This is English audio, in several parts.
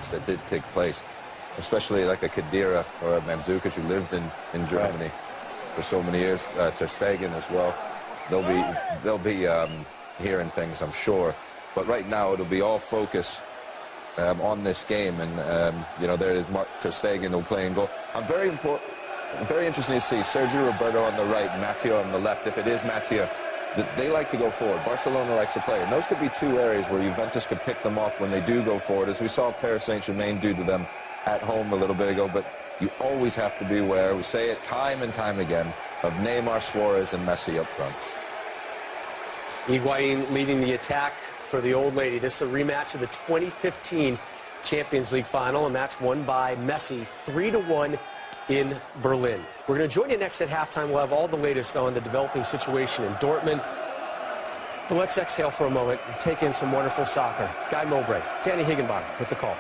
events that did take place, especially like a Khedira or a Mandzukic who lived in Germany for so many years, Ter Stegen as well. They'll be hearing things, I'm sure. But right now it'll be all focus on this game, and you know, there is Ter Stegen who playing goal. I'm very interested to see Sergio Roberto on the right, Matteo on the left. If it is Matteo, they like to go forward. Barcelona likes to play, and those could be two areas where Juventus could pick them off when they do go forward, as we saw Paris Saint-Germain do to them at home a little bit ago. But you always have to be aware, we say it time and time again, of Neymar, Suarez, and Messi up front. Higuain leading the attack for the old lady. This is a rematch of the 2015 Champions League final, a match won by Messi 3-1 in Berlin. We're going to join you next at halftime. We'll have all the latest on the developing situation in Dortmund. But let's exhale for a moment and take in some wonderful soccer. Guy Mowbray, Danny Higginbottom with the call.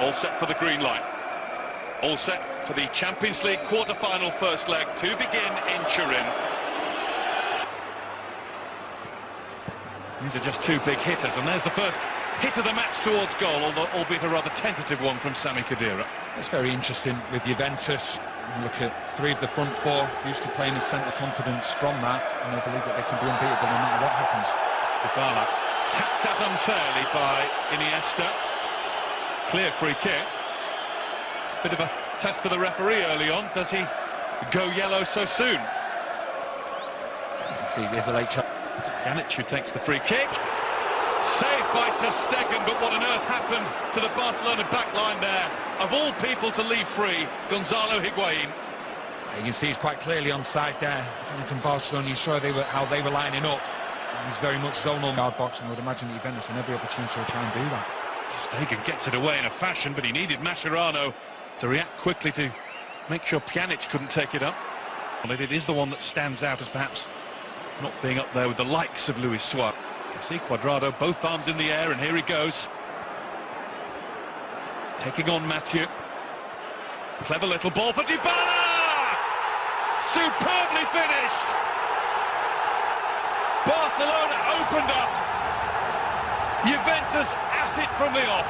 All set for the green light. All set for the Champions League quarter-final first leg to begin in Turin. These are just two big hitters, and there's the first hit of the match towards goal, albeit a rather tentative one from Sami Khedira. It's very interesting with Juventus. Look at three of the front four used to playing as centre confidence from that, and they believe that they can be unbeatable no matter what happens. Dybala tapped at unfairly by Iniesta. Clear free kick. Bit of a test for the referee early on. Does he go yellow so soon? See, there's a late shot. Pjanic who takes the free kick. Saved by Ter Stegen, but what on earth happened to the Barcelona backline there? Of all people to leave free, Gonzalo Higuain. You can see he's quite clearly onside there. From Barcelona, you saw how they were lining up. He's very much zonal guard box, and I would imagine that Juventus had every opportunity to try and do that. Ter Stegen gets it away in a fashion, but he needed Mascherano to react quickly to make sure Pjanic couldn't take it up. Well, it is the one that stands out as perhaps not being up there with the likes of Luis Suarez. You can see Cuadrado, both arms in the air, and here he goes. Taking on Mathieu. Clever little ball for Dybala! Superbly finished! Barcelona opened up. Juventus at it from the off.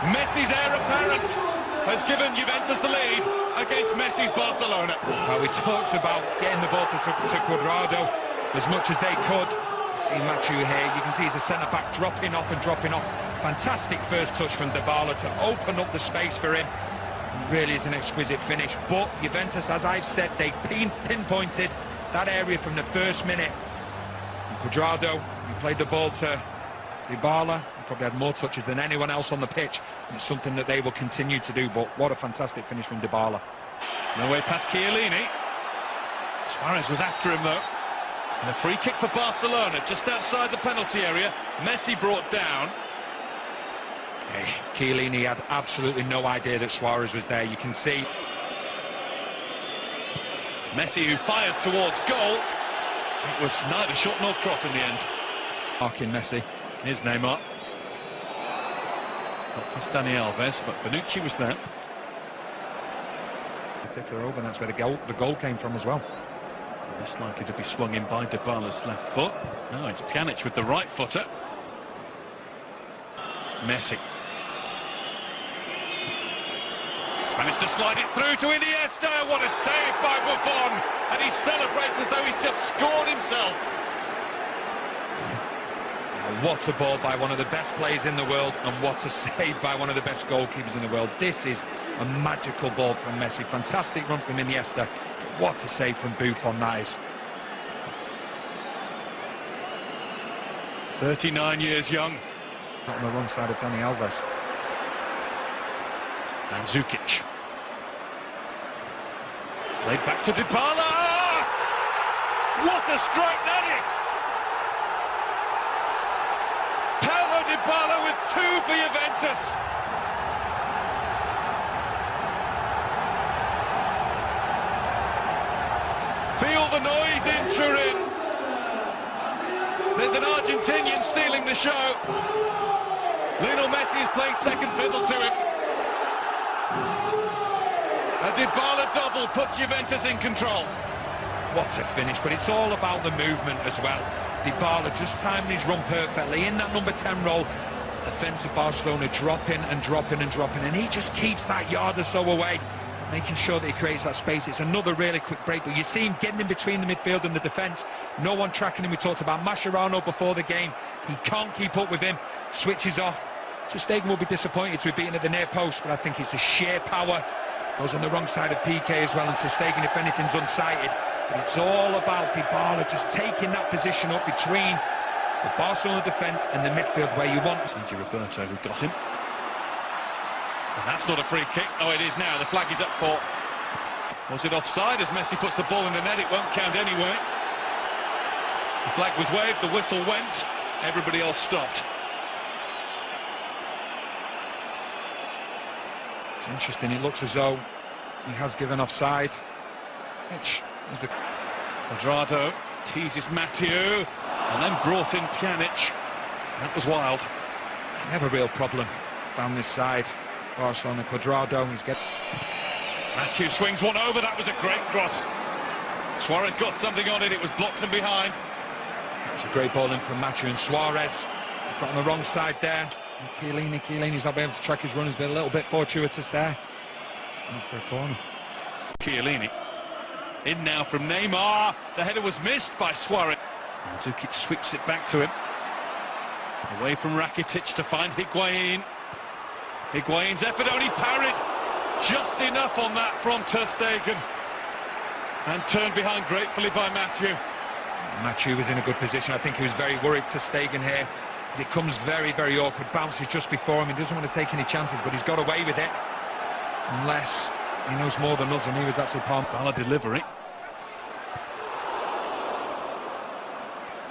Messi's heir apparent has given Juventus the lead against Messi's Barcelona. Well, we talked about getting the ball to Cuadrado as much as they could. See Mathieu here, you can see he's a centre-back dropping off and dropping off. Fantastic first touch from Dybala to open up the space for him. It really is an exquisite finish, but Juventus, as I've said, they pinpointed that area from the first minute. And Cuadrado, he played the ball to Dybala. He probably had more touches than anyone else on the pitch. And it's something that they will continue to do, but what a fantastic finish from Dybala. No way past Chiellini. Suarez was after him though. And a free kick for Barcelona just outside the penalty area. Messi brought down. Chiellini had absolutely no idea that Suarez was there. You can see Messi who fires towards goal. It was neither shot nor cross in the end. Marking Messi. Here's Neymar. Not past Dani Alves, but Bonucci was there. They take her over, and that's where the goal came from as well. Less likely to be swung in by Dybala's left foot. No, it's Pjanic with the right footer. Messi. He's managed to slide it through to Iniesta. What a save by Buffon. And he celebrates as though he's just scored himself. What a ball by one of the best players in the world, and what a save by one of the best goalkeepers in the world. This is a magical ball from Messi. Fantastic run from Iniesta. What a save from Buffon that is. 39 years young. Not on the wrong side of Dani Alves. Mandzukic. Played back to Dybala. What a strike that is! Paulo Dybala with two for Juventus. Feel the noise in Turin. There's an Argentinian stealing the show. Lionel Messi is playing second fiddle to him. A Dybala double puts Juventus in control. What a finish, but it's all about the movement as well. Dybala just timed his run perfectly in that number 10 role. Defence of Barcelona dropping and dropping and dropping, and he just keeps that yard or so away, making sure that he creates that space. It's another really quick break, but you see him getting in between the midfield and the defence. No one tracking him. We talked about Mascherano before the game. He can't keep up with him. Switches off. Ter Stegen will be disappointed to be beaten at the near post, but I think it's a sheer power. Goes on the wrong side of PK as well, and Ter Stegen, if anything's unsighted. But it's all about Dybala just taking that position up between the Barcelona defence and the midfield where you want. Sergio Roberto who got him. And that's not a free kick. Oh, it is now. The flag is up for... Was it offside? As Messi puts the ball in the net, it won't count anyway. The flag was waved, the whistle went. Everybody else stopped. It's interesting. It looks as though he has given offside. Which is the... Cuadrado teases Mathieu and then brought in Pjanic. That was wild. They have a real problem down this side. Barcelona, Cuadrado, he's getting... Mathieu swings one over, that was a great cross. Suarez got something on it, it was blocked and behind. It's a great ball in from Mathieu, and Suarez got on the wrong side there. And Chiellini's not been able to track his run, he's been a little bit fortuitous there. Not for a corner. Chiellini. In now from Neymar. The header was missed by Suarez. Mandzukic sweeps it back to him. Away from Rakitic to find Higuain. Higuain's effort only parried. Just enough on that from Ter Stegen. And turned behind gratefully by Mathieu. Mathieu was in a good position. I think he was very worried Ter Stegen here. It comes very, very awkward. Bounces just before him. He doesn't want to take any chances, but he's got away with it. Unless he knows more than us, and he was actually palmed. Dybala delivery.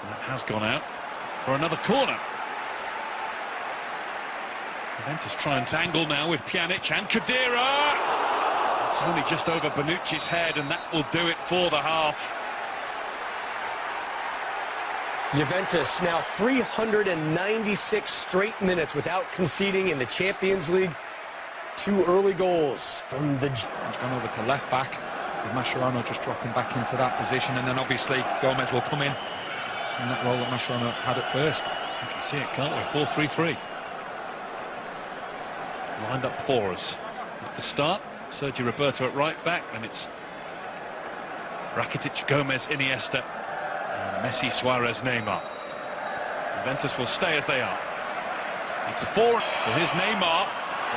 And that has gone out for another corner. Juventus try and tangle now with Pjanic and Khedira. It's only just over Bonucci's head, and that will do it for the half. Juventus now 396 straight minutes without conceding in the Champions League. 2 early goals from the... He's gone over to left back, with Mascherano just dropping back into that position, and then obviously Gomez will come in that role that Mascherano had at first. You can see it, can't we? 4-3-3. Lined up for us. At the start, Sergio Roberto at right back, and it's Rakitic, Gomez, Iniesta, and Messi, Suarez, Neymar. Juventus will stay as they are. It's a forward. Well, here's Neymar,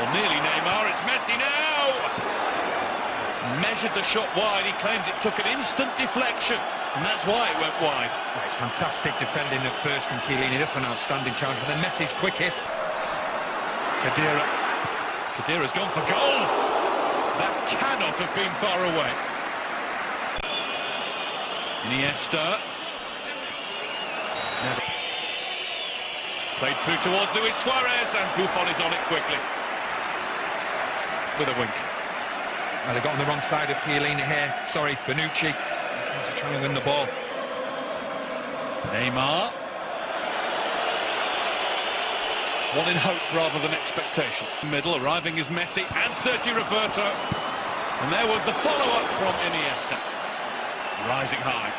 or nearly Neymar. It's Messi now! Measured the shot wide. He claims it took an instant deflection, and that's why it went wide. Oh, it's fantastic defending at first from Chiellini. That's an outstanding challenge, but then Messi's quickest. Khedira's gone for goal. That cannot have been far away. Iniesta. Never. Played through towards Luis Suarez, and Buffon is on it quickly. With a wink. Well, they got on the wrong side of Chiellini here. Sorry, Bonucci. He's trying to win the ball. Neymar. One in hope rather than expectation. Middle, arriving is Messi and Sergio Roberto. And there was the follow-up from Iniesta. Rising high.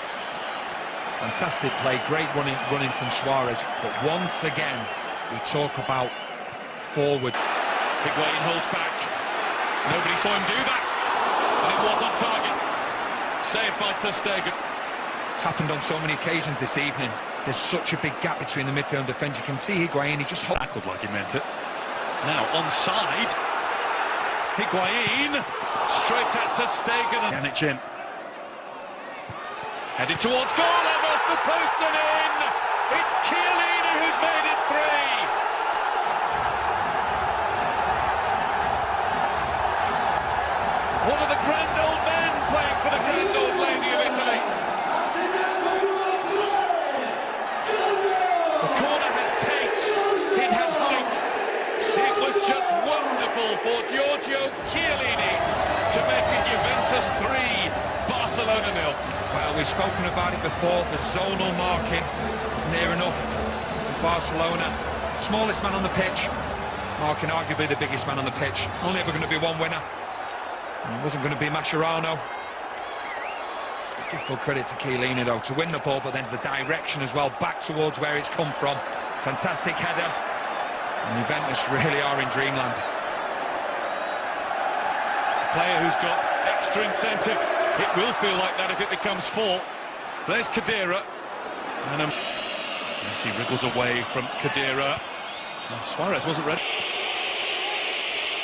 Fantastic play, great running from Suarez. But once again, we talk about forward. Higuain holds back. Nobody saw him do that. And it was on target. Saved by Ter Stegen. It's happened on so many occasions this evening. There's such a big gap between the midfield and defence. You can see Higuain, he just tackled like he meant it. Now onside. Higuain straight at Ter Stegen. Pjanic in. Headed towards goal and off the post and in. It's Chiellini who's made it 3. One of the grand old men playing for the grand old lady of Italy. The corner had pace, it had height. It was just wonderful for Giorgio Chiellini to make it Juventus 3, Barcelona 0. Well, we've spoken about it before, the zonal marking near enough with Barcelona. Smallest man on the pitch, marking arguably the biggest man on the pitch. Only ever going to be one winner. And it wasn't going to be Mascherano. Give full credit to Chiellini though, to win the ball, but then the direction as well, back towards where it's come from. Fantastic header. And Juventus really are in dreamland. A player who's got extra incentive. It will feel like that if it becomes 4. There's Khedira. And Messi wriggles away from Khedira. Oh, Suarez wasn't ready.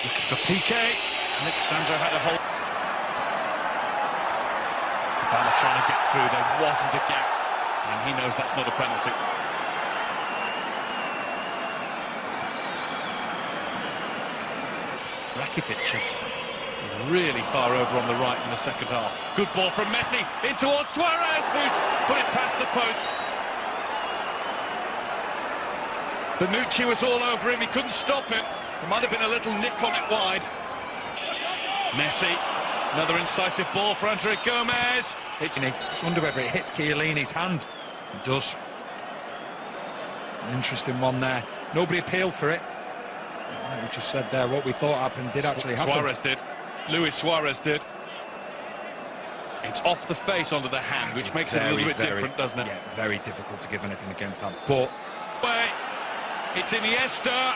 Looking for PK. Alexandro had a hold. Bala trying to get through. There wasn't a gap. And he knows that's not a penalty. Rakitic is really far over on the right in the second half. Good ball from Messi in towards Suarez, who's put it past the post. Bonucci was all over him, he couldn't stop it. There might have been a little nick on it wide. Messi, another incisive ball for Andre Gomez. I wonder whether it hits Chiellini's hand. It does. An interesting one there. Nobody appealed for it. Like we just said there, what we thought happened did actually happen. Suarez did. Luis Suarez did. It's off the face onto the hand, which makes it a little bit different, doesn't it? Yeah, very difficult to give anything against that. But it's Iniesta.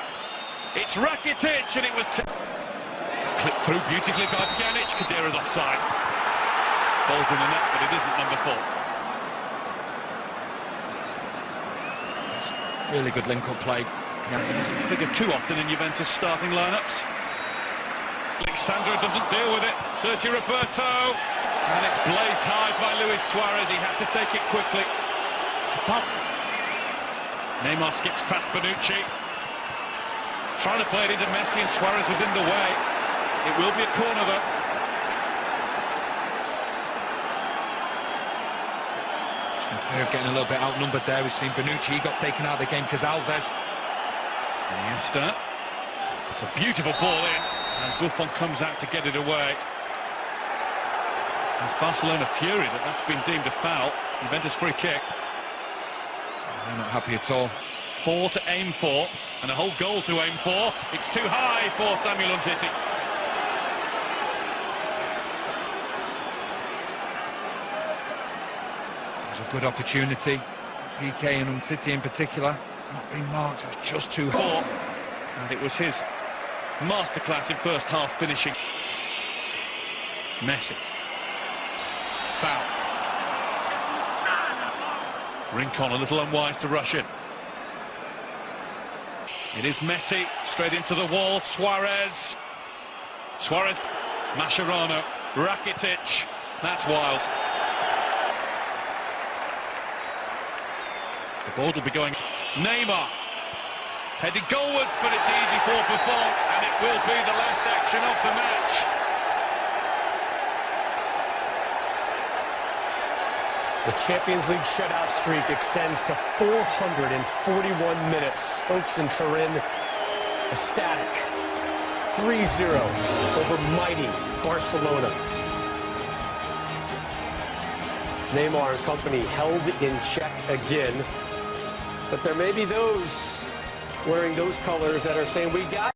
It's Rakitic, and it was clipped through beautifully by Pjanic. Khedira's offside. Ball's in the net, but it isn't number 4. Really good link-up play. It doesn't figure too often in Juventus starting lineups. Alexandro doesn't deal with it. Sergio Roberto. And it's blazed high by Luis Suarez. He had to take it quickly. Neymar skips past Bonucci. Trying to play it into Messi, and Suarez was in the way. It will be a corner though. Getting a little bit outnumbered there. We've seen Bonucci, he got taken out of the game because Alves. Iniesta. It's a beautiful ball in, and Buffon comes out to get it away. It's Barcelona fury that that's been deemed a foul. Juventus free kick. They're not happy at all. 4 to aim for, and a whole goal to aim for. It's too high for Samuel Umtiti. Good opportunity. PK and Umtiti in particular not being marked. It was just too hot. And it was his masterclass in first half finishing. Messi. Foul. Rincon a little unwise to rush in. It is Messi straight into the wall. Suarez. Mascherano. Rakitic. That's wild. The ball will be going. Neymar heading goalwards, but it's easy for Buffon, and it will be the last action of the match. The Champions League shutout streak extends to 441 minutes. Folks in Turin, ecstatic. 3-0 over mighty Barcelona. Neymar and company held in check again. But there may be those wearing those colors that are saying we got